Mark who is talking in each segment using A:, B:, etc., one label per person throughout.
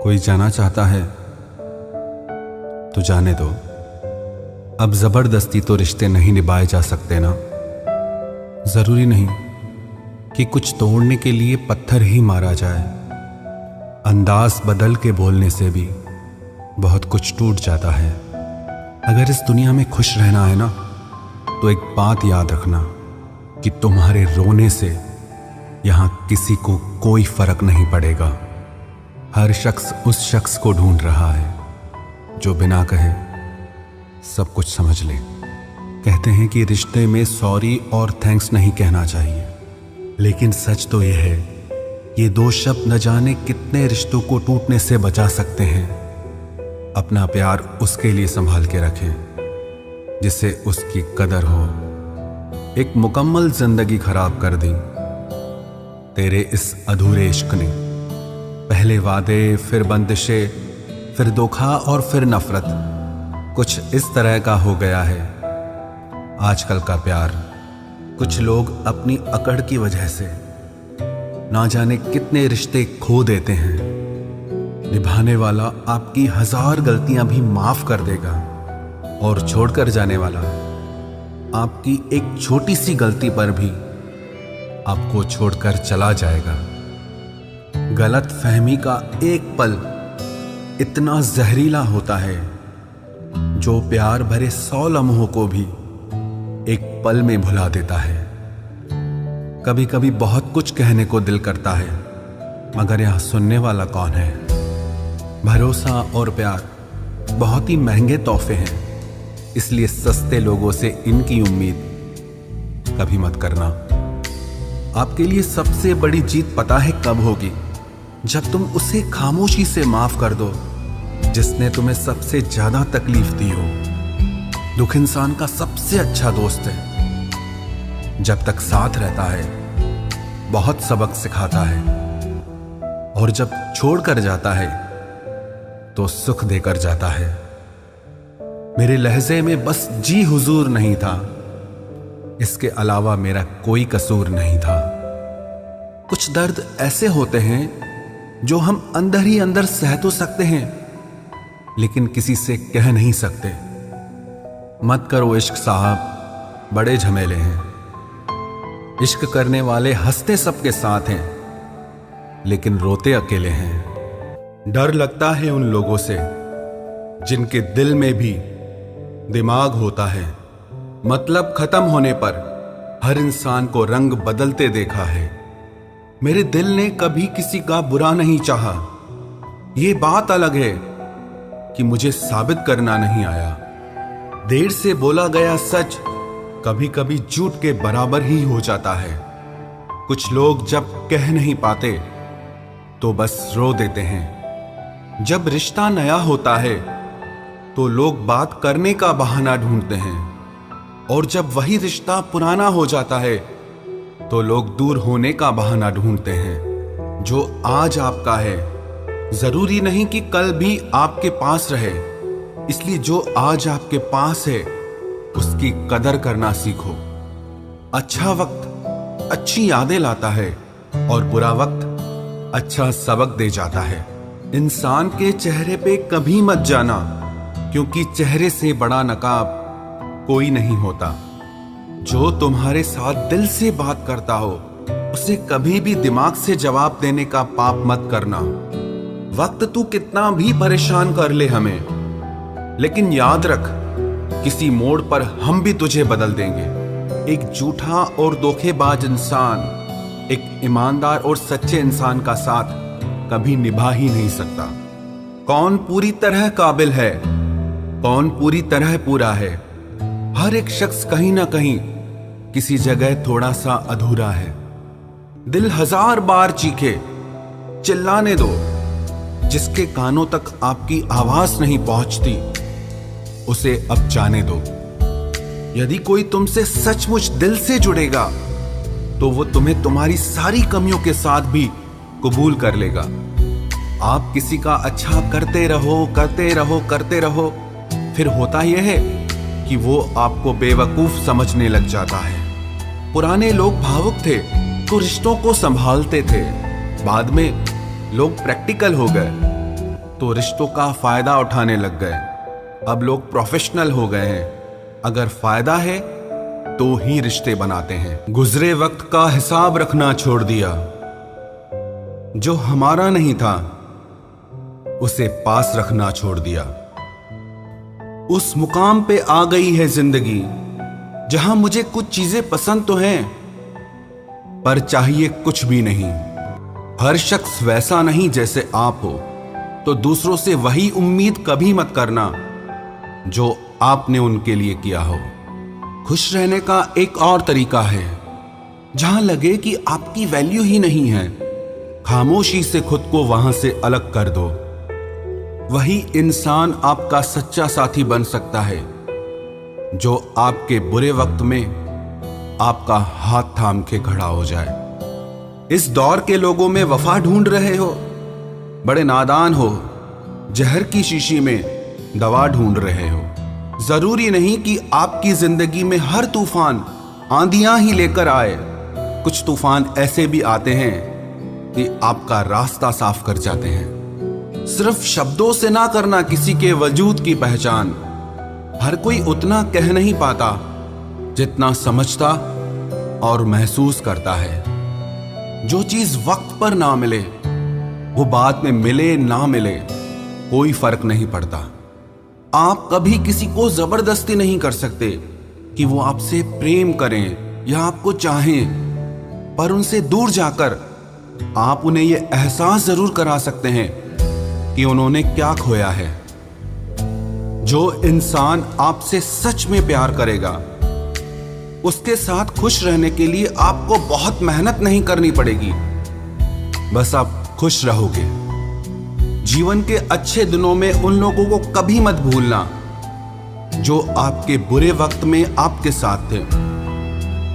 A: कोई जाना चाहता है तो जाने दो। अब जबरदस्ती तो रिश्ते नहीं निभाए जा सकते ना। जरूरी नहीं कि कुछ तोड़ने के लिए पत्थर ही मारा जाए। अंदाज बदल के बोलने से भी बहुत कुछ टूट जाता है। अगर इस दुनिया में खुश रहना है ना, तो एक बात याद रखना कि तुम्हारे रोने से यहां किसी को कोई फर्क नहीं पड़ेगा। हर शख्स उस शख्स को ढूंढ रहा है जो बिना कहे सब कुछ समझ ले। कहते हैं कि रिश्ते में सॉरी और थैंक्स नहीं कहना चाहिए, लेकिन सच तो यह है, ये दो शब्द न जाने कितने रिश्तों को टूटने से बचा सकते हैं। अपना प्यार उसके लिए संभाल के रखें जिससे उसकी कदर हो। एक मुकम्मल जिंदगी खराब कर दी तेरे इस अधूरे इश्क ने। पहले वादे, फिर बंदिशें, फिर धोखा और फिर नफरत। कुछ इस तरह का हो गया है आजकल का प्यार। कुछ लोग अपनी अकड़ की वजह से ना जाने कितने रिश्ते खो देते हैं। निभाने वाला आपकी 1000 गलतियां भी माफ कर देगा और छोड़कर जाने वाला आपकी एक छोटी सी गलती पर भी आपको छोड़कर चला जाएगा। गलत फहमी का एक पल इतना जहरीला होता है जो प्यार भरे 100 लम्हों को भी एक पल में भुला देता है। कभी कभी बहुत कुछ कहने को दिल करता है, मगर यहां सुनने वाला कौन है। भरोसा और प्यार बहुत ही महंगे तोहफे हैं, इसलिए सस्ते लोगों से इनकी उम्मीद कभी मत करना। आपके लिए सबसे बड़ी जीत पता है कब होगी? जब तुम उसे खामोशी से माफ कर दो जिसने तुम्हें सबसे ज्यादा तकलीफ दी हो। दुख इंसान का सबसे अच्छा दोस्त है। जब तक साथ रहता है बहुत सबक सिखाता है, और जब छोड़कर जाता है तो सुख देकर जाता है। मेरे लहजे में बस जी हुजूर नहीं था, इसके अलावा मेरा कोई कसूर नहीं था। कुछ दर्द ऐसे होते हैं जो हम अंदर ही अंदर सह तो सकते हैं, लेकिन किसी से कह नहीं सकते। मत करो इश्क साहब, बड़े झमेले हैं। इश्क करने वाले हंसते सबके साथ हैं, लेकिन रोते अकेले हैं। डर लगता है उन लोगों से जिनके दिल में भी दिमाग होता है। मतलब खत्म होने पर हर इंसान को रंग बदलते देखा है। मेरे दिल ने कभी किसी का बुरा नहीं चाहा। ये बात अलग है कि मुझे साबित करना नहीं आया। देर से बोला गया सच कभी कभी झूठ के बराबर ही हो जाता है। कुछ लोग जब कह नहीं पाते तो बस रो देते हैं। जब रिश्ता नया होता है तो लोग बात करने का बहाना ढूंढते हैं, और जब वही रिश्ता पुराना हो जाता है तो लोग दूर होने का बहाना ढूंढते हैं। जो आज आपका है जरूरी नहीं कि कल भी आपके पास रहे, इसलिए जो आज आपके पास है उसकी कदर करना सीखो। अच्छा वक्त अच्छी यादें लाता है और बुरा वक्त अच्छा सबक दे जाता है। इंसान के चेहरे पे कभी मत जाना, क्योंकि चेहरे से बड़ा नकाब कोई नहीं होता। जो तुम्हारे साथ दिल से बात करता हो उसे कभी भी दिमाग से जवाब देने का पाप मत करना। वक्त तू कितना भी परेशान कर ले हमें, लेकिन याद रख किसी मोड़ पर हम भी तुझे बदल देंगे। एक झूठा और धोखेबाज इंसान एक ईमानदार और सच्चे इंसान का साथ कभी निभा ही नहीं सकता। कौन पूरी तरह काबिल है, कौन पूरी तरह पूरा है? हर एक शख्स कहीं ना कहीं किसी जगह थोड़ा सा अधूरा है। दिल 1000 बार चीखे, चिल्लाने दो। जिसके कानों तक आपकी आवाज नहीं पहुंचती उसे अब जाने दो। यदि कोई तुमसे सचमुच दिल से जुड़ेगा तो वो तुम्हें तुम्हारी सारी कमियों के साथ भी कबूल कर लेगा। आप किसी का अच्छा करते रहो करते रहो करते रहो, फिर होता यह है कि वो आपको बेवकूफ समझने लग जाता है। पुराने लोग भावुक थे तो रिश्तों को संभालते थे, बाद में लोग प्रैक्टिकल हो गए तो रिश्तों का फायदा उठाने लग गए। अब लोग प्रोफेशनल हो गए हैं। अगर फायदा है तो ही रिश्ते बनाते हैं। गुजरे वक्त का हिसाब रखना छोड़ दिया। जो हमारा नहीं था उसे पास रखना छोड़ दिया। उस मुकाम पे आ गई है जिंदगी जहां मुझे कुछ चीजें पसंद तो हैं, पर चाहिए कुछ भी नहीं। हर शख्स वैसा नहीं जैसे आप हो, तो दूसरों से वही उम्मीद कभी मत करना जो आपने उनके लिए किया हो। खुश रहने का एक और तरीका है, जहां लगे कि आपकी वैल्यू ही नहीं है, खामोशी से खुद को वहां से अलग कर दो। वही इंसान आपका सच्चा साथी बन सकता है जो आपके बुरे वक्त में आपका हाथ थाम के खड़ा हो जाए। इस दौर के लोगों में वफा ढूंढ रहे हो, बड़े नादान हो। जहर की शीशी में दवा ढूंढ रहे हो। जरूरी नहीं कि आपकी जिंदगी में हर तूफान आंधियां ही लेकर आए। कुछ तूफान ऐसे भी आते हैं कि आपका रास्ता साफ कर जाते हैं। सिर्फ शब्दों से ना करना किसी के वजूद की पहचान। हर कोई उतना कह नहीं पाता जितना समझता और महसूस करता है। जो चीज वक्त पर ना मिले वो बाद में मिले ना मिले कोई फर्क नहीं पड़ता। आप कभी किसी को जबरदस्ती नहीं कर सकते कि वो आपसे प्रेम करें या आपको चाहें, पर उनसे दूर जाकर आप उन्हें यह एहसास जरूर करा सकते हैं कि उन्होंने क्या खोया है। जो इंसान आपसे सच में प्यार करेगा उसके साथ खुश रहने के लिए आपको बहुत मेहनत नहीं करनी पड़ेगी, बस आप खुश रहोगे। जीवन के अच्छे दिनों में उन लोगों को कभी मत भूलना जो आपके बुरे वक्त में आपके साथ थे।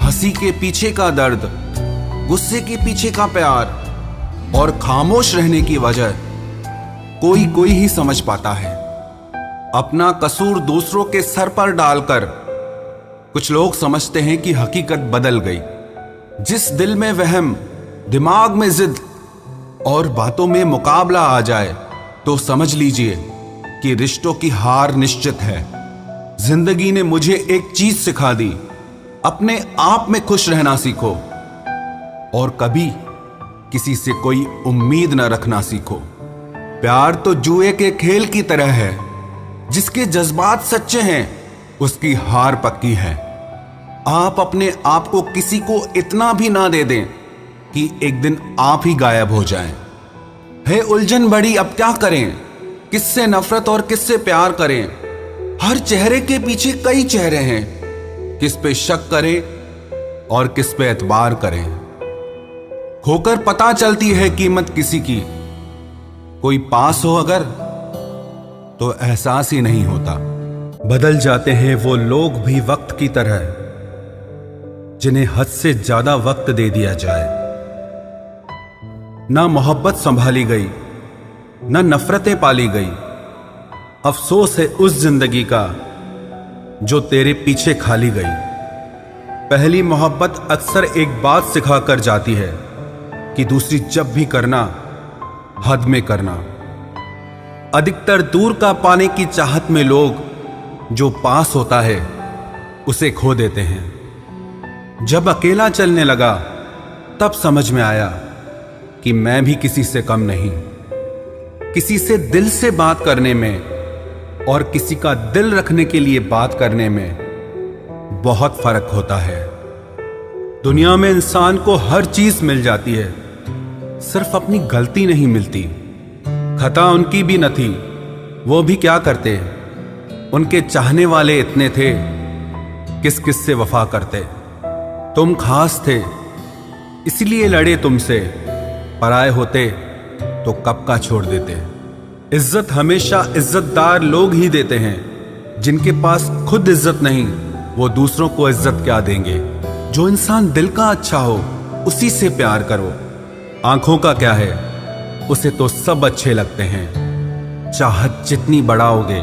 A: हंसी के पीछे का दर्द, गुस्से के पीछे का प्यार और खामोश रहने की वजह कोई कोई ही समझ पाता है। अपना कसूर दूसरों के सर पर डालकर कुछ लोग समझते हैं कि हकीकत बदल गई। जिस दिल में वहम, दिमाग में जिद और बातों में मुकाबला आ जाए तो समझ लीजिए कि रिश्तों की हार निश्चित है। जिंदगी ने मुझे एक चीज सिखा दी, अपने आप में खुश रहना सीखो और कभी किसी से कोई उम्मीद न रखना सीखो। प्यार तो जुए के खेल की तरह है, जिसके जज्बात सच्चे हैं उसकी हार पक्की है। आप अपने आप को किसी को इतना भी ना दे दें कि एक दिन आप ही गायब हो जाएं। है उलझन बड़ी, अब क्या करें? किससे नफरत और किससे प्यार करें? हर चेहरे के पीछे कई चेहरे हैं, किस पे शक करें और किस पे एतबार करें। खोकर पता चलती है कीमत किसी की, कोई पास हो अगर तो एहसास ही नहीं होता। बदल जाते हैं वो लोग भी वक्त की तरह, जिन्हें हद से ज्यादा वक्त दे दिया जाए। ना मोहब्बत संभाली गई, ना नफरतें पाली गई। अफसोस है उस जिंदगी का जो तेरे पीछे खाली गई। पहली मोहब्बत अक्सर एक बात सिखा कर जाती है कि दूसरी जब भी करना हद में करना। अधिकतर दूर का पाने की चाहत में लोग जो पास होता है उसे खो देते हैं। जब अकेला चलने लगा तब समझ में आया कि मैं भी किसी से कम नहीं। किसी से दिल से बात करने में और किसी का दिल रखने के लिए बात करने में बहुत फर्क होता है। दुनिया में इंसान को हर चीज मिल जाती है, सिर्फ अपनी गलती नहीं मिलती। खता उनकी भी न थी, वो भी क्या करते। उनके चाहने वाले इतने थे, किस किस से वफा करते। तुम खास थे इसलिए लड़े तुमसे, पराए होते तो कब का छोड़ देते। इज्जत हमेशा इज्जतदार लोग ही देते हैं। जिनके पास खुद इज्जत नहीं वो दूसरों को इज्जत क्या देंगे। जो इंसान दिल का अच्छा हो उसी से प्यार करो। आंखों का क्या है, उसे तो सब अच्छे लगते हैं। चाहत जितनी बढ़ाओगे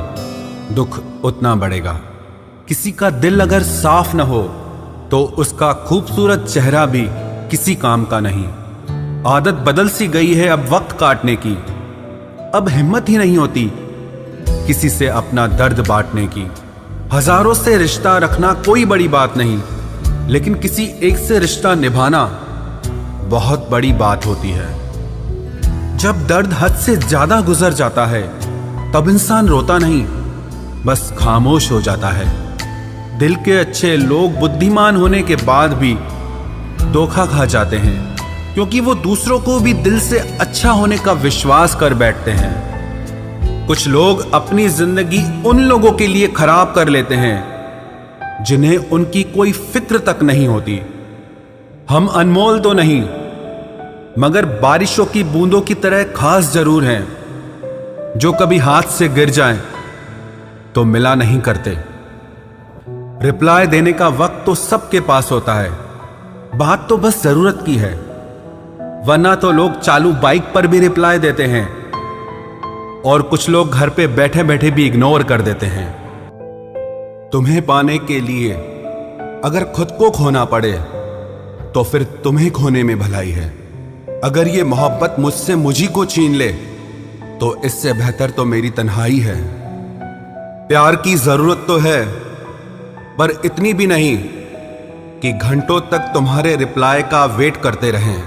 A: दुख उतना बढ़ेगा। किसी का दिल अगर साफ न हो तो उसका खूबसूरत चेहरा भी किसी काम का नहीं। आदत बदल सी गई है अब वक्त काटने की। अब हिम्मत ही नहीं होती किसी से अपना दर्द बांटने की। हजारों से रिश्ता रखना कोई बड़ी बात नहीं, लेकिन किसी एक से रिश्ता निभाना बहुत बड़ी बात होती है। जब दर्द हद से ज्यादा गुजर जाता है तब इंसान रोता नहीं, बस खामोश हो जाता है। दिल के अच्छे लोग बुद्धिमान होने के बाद भी धोखा खा जाते हैं, क्योंकि वो दूसरों को भी दिल से अच्छा होने का विश्वास कर बैठते हैं। कुछ लोग अपनी जिंदगी उन लोगों के लिए खराब कर लेते हैं जिन्हें उनकी कोई फिक्र तक नहीं होती। हम अनमोल तो नहीं, मगर बारिशों की बूंदों की तरह खास जरूर हैं, जो कभी हाथ से गिर जाएं तो मिला नहीं करते। रिप्लाई देने का वक्त तो सबके पास होता है, बात तो बस जरूरत की है। वरना तो लोग चालू बाइक पर भी रिप्लाई देते हैं और कुछ लोग घर पे बैठे बैठे भी इग्नोर कर देते हैं। तुम्हें पाने के लिए अगर खुद को खोना पड़े तो फिर तुम्हें खोने में भलाई है। अगर ये मोहब्बत मुझसे मुझी को छीन ले तो इससे बेहतर तो मेरी तन्हाई है। प्यार की जरूरत तो है, पर इतनी भी नहीं कि घंटों तक तुम्हारे रिप्लाई का वेट करते रहें।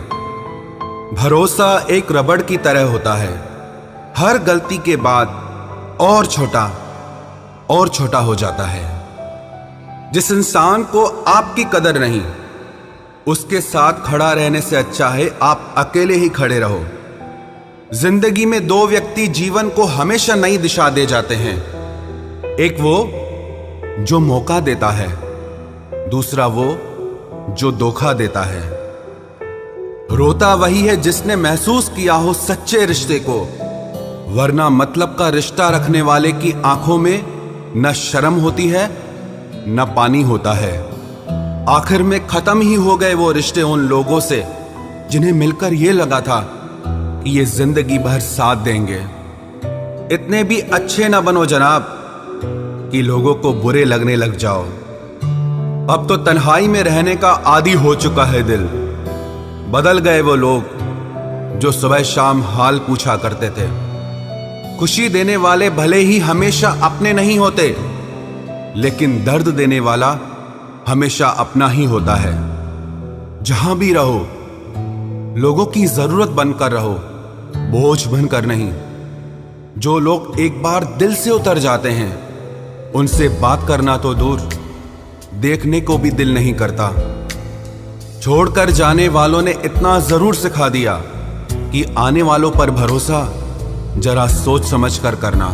A: भरोसा एक रबड़ की तरह होता है, हर गलती के बाद और छोटा हो जाता है। जिस इंसान को आपकी कदर नहीं, उसके साथ खड़ा रहने से अच्छा है आप अकेले ही खड़े रहो। जिंदगी में दो व्यक्ति जीवन को हमेशा नई दिशा दे जाते हैं। एक वो जो मौका देता है, दूसरा वो जो धोखा देता है। रोता वही है जिसने महसूस किया हो सच्चे रिश्ते को, वरना मतलब का रिश्ता रखने वाले की आंखों में न शर्म होती है न पानी होता है। आखिर में खत्म ही हो गए वो रिश्ते उन लोगों से जिन्हें मिलकर ये लगा था कि ये जिंदगी भर साथ देंगे। इतने भी अच्छे ना बनो जनाब कि लोगों को बुरे लगने लग जाओ। अब तो तन्हाई में रहने का आदी हो चुका है दिल। बदल गए वो लोग जो सुबह शाम हाल पूछा करते थे। खुशी देने वाले भले ही हमेशा अपने नहीं होते, लेकिन दर्द देने वाला हमेशा अपना ही होता है। जहां भी रहो लोगों की जरूरत बनकर रहो, बोझ बनकर नहीं। जो लोग एक बार दिल से उतर जाते हैं उनसे बात करना तो दूर, देखने को भी दिल नहीं करता। छोड़कर जाने वालों ने इतना जरूर सिखा दिया कि आने वालों पर भरोसा जरा सोच समझ कर करना।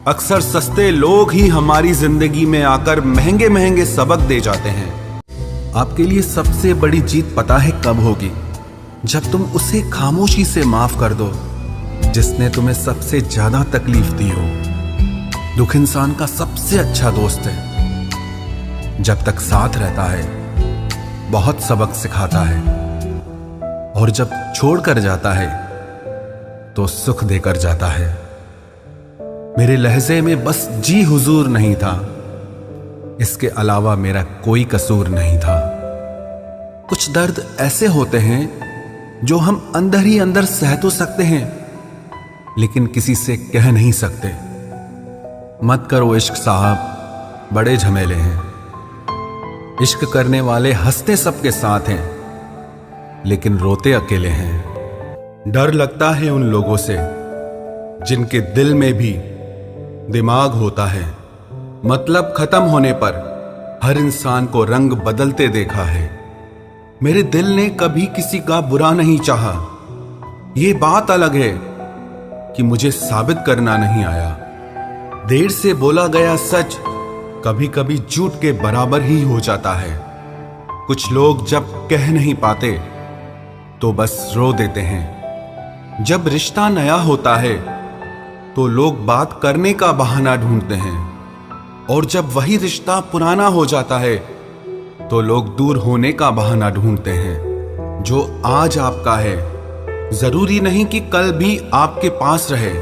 A: अक्सर सस्ते लोग ही हमारी जिंदगी में आकर महंगे महंगे सबक दे जाते हैं। आपके लिए सबसे बड़ी जीत पता है कब होगी? जब तुम उसे खामोशी से माफ कर दो जिसने तुम्हें सबसे ज्यादा तकलीफ दी हो। दुख इंसान का सबसे अच्छा दोस्त है। जब तक साथ रहता है बहुत सबक सिखाता है, और जब छोड़कर जाता है तो सुख देकर जाता है। मेरे लहजे में बस जी हुजूर नहीं था, इसके अलावा मेरा कोई कसूर नहीं था। कुछ दर्द ऐसे होते हैं जो हम अंदर ही अंदर सह तो सकते हैं, लेकिन किसी से कह नहीं सकते। मत करो इश्क साहब, बड़े झमेले हैं। इश्क करने वाले हंसते सबके साथ हैं, लेकिन रोते अकेले हैं। डर लगता है उन लोगों से जिनके दिल में भी दिमाग होता है। मतलब खत्म होने पर हर इंसान को रंग बदलते देखा है। मेरे दिल ने कभी किसी का बुरा नहीं चाहा। ये बात अलग है कि मुझे साबित करना नहीं आया। देर से बोला गया सच कभी कभी झूठ के बराबर ही हो जाता है। कुछ लोग जब कह नहीं पाते तो बस रो देते हैं। जब रिश्ता नया होता है तो लोग बात करने का बहाना ढूंढते हैं, और जब वही रिश्ता पुराना हो जाता है तो लोग दूर होने का बहाना ढूंढते हैं। जो आज आपका है जरूरी नहीं कि कल भी आपके पास रहे,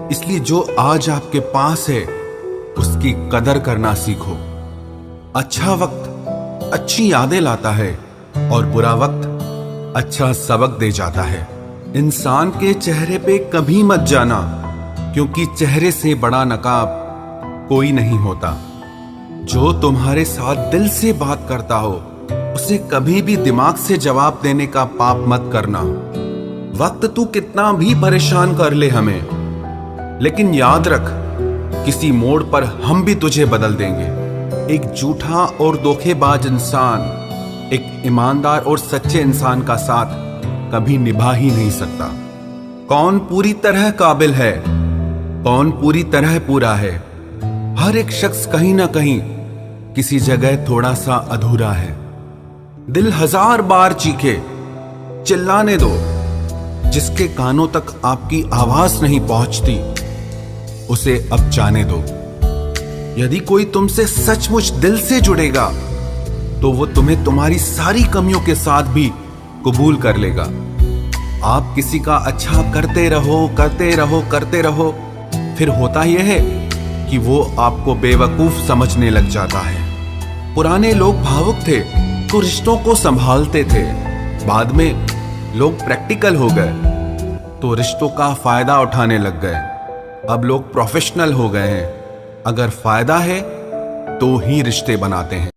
A: इसलिए जो आज आपके पास है उसकी कदर करना सीखो। अच्छा वक्त अच्छी यादें लाता है और बुरा वक्त अच्छा सबक दे जाता है। इंसान के चेहरे पे कभी मत जाना, क्योंकि चेहरे से बड़ा नकाब कोई नहीं होता। जो तुम्हारे साथ दिल से बात करता हो उसे कभी भी दिमाग से जवाब देने का पाप मत करना। वक्त तू कितना भी परेशान कर ले हमें, लेकिन याद रख, किसी मोड़ पर हम भी तुझे बदल देंगे। एक झूठा और धोखेबाज इंसान एक ईमानदार और सच्चे इंसान का साथ कभी निभा ही नहीं सकता। कौन पूरी तरह काबिल है, कौन पूरी तरह पूरा है? हर एक शख्स कहीं ना कहीं किसी जगह थोड़ा सा अधूरा है। दिल 1000 बार चीखे, चिल्लाने दो। जिसके कानों तक आपकी आवाज नहीं पहुंचती उसे अब जाने दो। यदि कोई तुमसे सचमुच दिल से जुड़ेगा तो वो तुम्हें तुम्हारी सारी कमियों के साथ भी कबूल कर लेगा। आप किसी का अच्छा करते रहो करते रहो करते रहो, फिर होता यह है कि वो आपको बेवकूफ समझने लग जाता है। पुराने लोग भावुक थे तो रिश्तों को संभालते थे, बाद में लोग प्रैक्टिकल हो गए तो रिश्तों का फायदा उठाने लग गए। अब लोग प्रोफेशनल हो गए हैं, अगर फायदा है तो ही रिश्ते बनाते हैं।